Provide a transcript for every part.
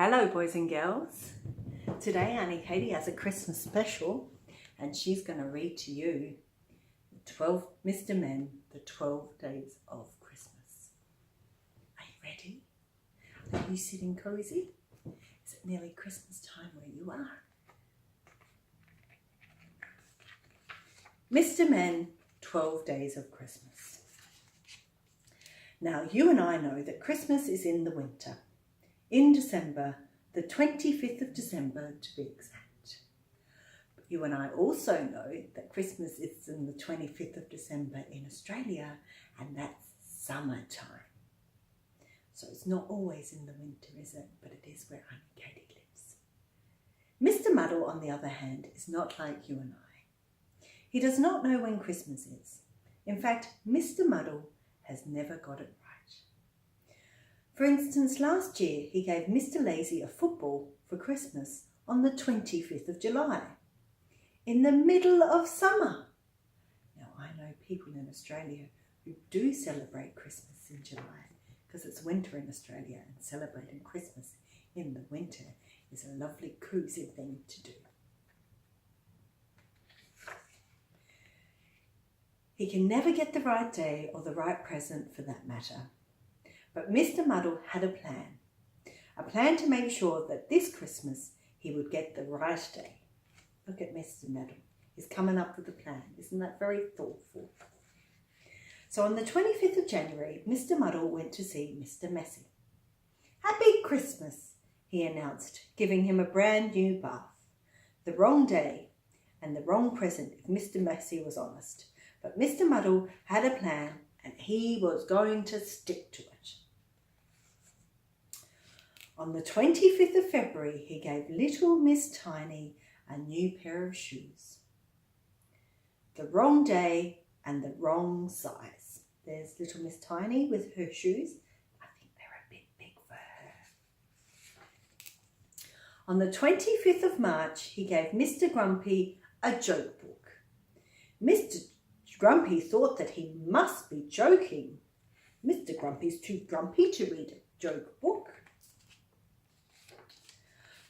Hello boys and girls. Today Auntie Katie has a Christmas special and she's going to read to you Mr. Men, the 12 Days of Christmas. Are you ready? Are you sitting cozy? Is it nearly Christmas time where you are? Mr. Men, 12 Days of Christmas. Now you and I know that Christmas is in the winter. In December, the 25th of December to be exact. But you and I also know that Christmas is in the 25th of December in Australia, and that's summertime. So it's not always in the winter, is it? But it is where Auntie Katie lives. Mr. Muddle, on the other hand, is not like you and I. He does not know when Christmas is. In fact, Mr. Muddle has never got it right. For instance, last year he gave Mr. Lazy a football for Christmas on the 25th of July, in the middle of summer. Now, I know people in Australia who do celebrate Christmas in July because it's winter in Australia, and celebrating Christmas in the winter is a lovely cosy thing to do. He can never get the right day or the right present for that matter. But Mr. Muddle had a plan to make sure that this Christmas he would get the right day. Look at Mr. Muddle. He's coming up with a plan. Isn't that very thoughtful? So on the 25th of January, Mr. Muddle went to see Mr. Messy. "Happy Christmas," he announced, giving him a brand new bath. The wrong day and the wrong present if Mr. Messy was honest. But Mr. Muddle had a plan and he was going to stick to it. On the 25th of February, he gave little Miss Tiny a new pair of shoes. The wrong day and the wrong size. There's little Miss Tiny with her shoes. I think they're a bit big for her. On the 25th of March, he gave Mr. Grumpy a joke book. Mr. Grumpy thought that he must be joking. Mr. Grumpy's too grumpy to read a joke book.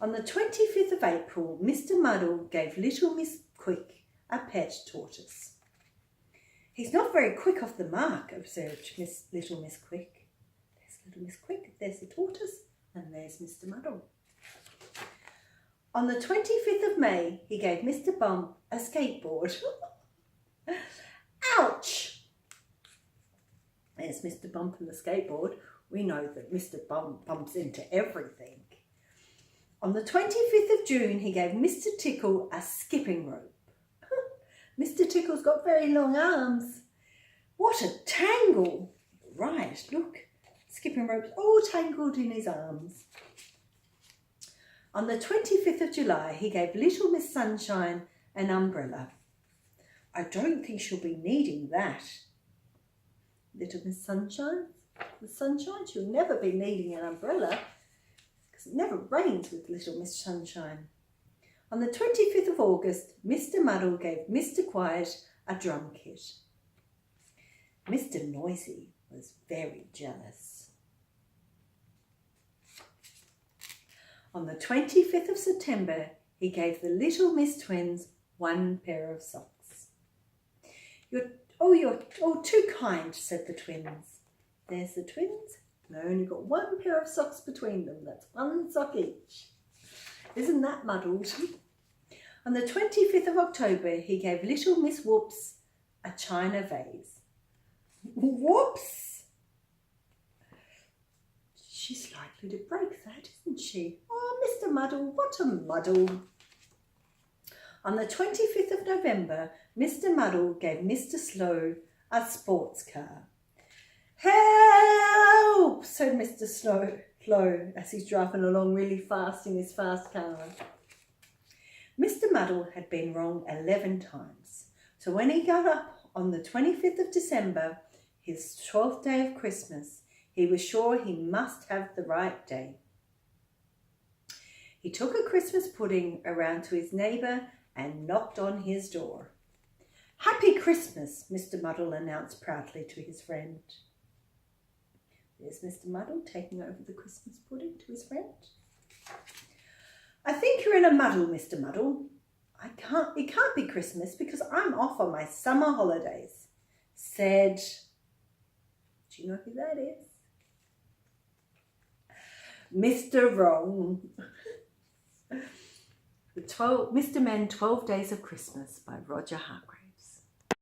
On the 25th of April, Mr. Muddle gave little Miss Quick a pet tortoise. "He's not very quick off the mark," observed little Miss Quick. There's little Miss Quick, there's the tortoise, and there's Mr. Muddle. On the 25th of May, he gave Mr. Bump a skateboard. Ouch! There's Mr. Bump and the skateboard. We know that Mr. Bump bumps into everything. On the 25th of June, he gave Mr. Tickle a skipping rope. Mr. Tickle's got very long arms. What a tangle! Right, look, skipping rope's all tangled in his arms. On the 25th of July, he gave little Miss Sunshine an umbrella. I don't think she'll be needing that. Little Miss Sunshine? Miss Sunshine, she'll never be needing an umbrella because it never rains with little Miss Sunshine. On the 25th of August, Mr. Muddle gave Mr. Quiet a drum kit. Mr. Noisy was very jealous. On the 25th of September, he gave the little Miss Twins one pair of socks. You're too kind," said the twins. There's the twins. They only got one pair of socks between them. That's one sock each. Isn't that muddled? On the 25th of October, he gave little Miss Whoops a china vase. Whoops! She's likely to break that, isn't she? Oh, Mr. Muddle, what a muddle. On the 25th of November, Mr. Muddle gave Mr. Slow a sports car. "Help!" said Mr. Slow as he's driving along really fast in his fast car. Mr. Muddle had been wrong 11 times. So when he got up on the 25th of December, his 12th day of Christmas, he was sure he must have the right day. He took a Christmas pudding around to his neighbour and knocked on his door. "Happy Christmas," Mr. Muddle announced proudly to his friend. There's Mr. Muddle taking over the Christmas pudding to his friend. I think you're in a muddle, Mr. Muddle. It can't be Christmas because I'm off on my summer holidays, said, do you know who that is? Mr. Wrong. Mr. Men, 12 Days of Christmas by Roger Hargreaves.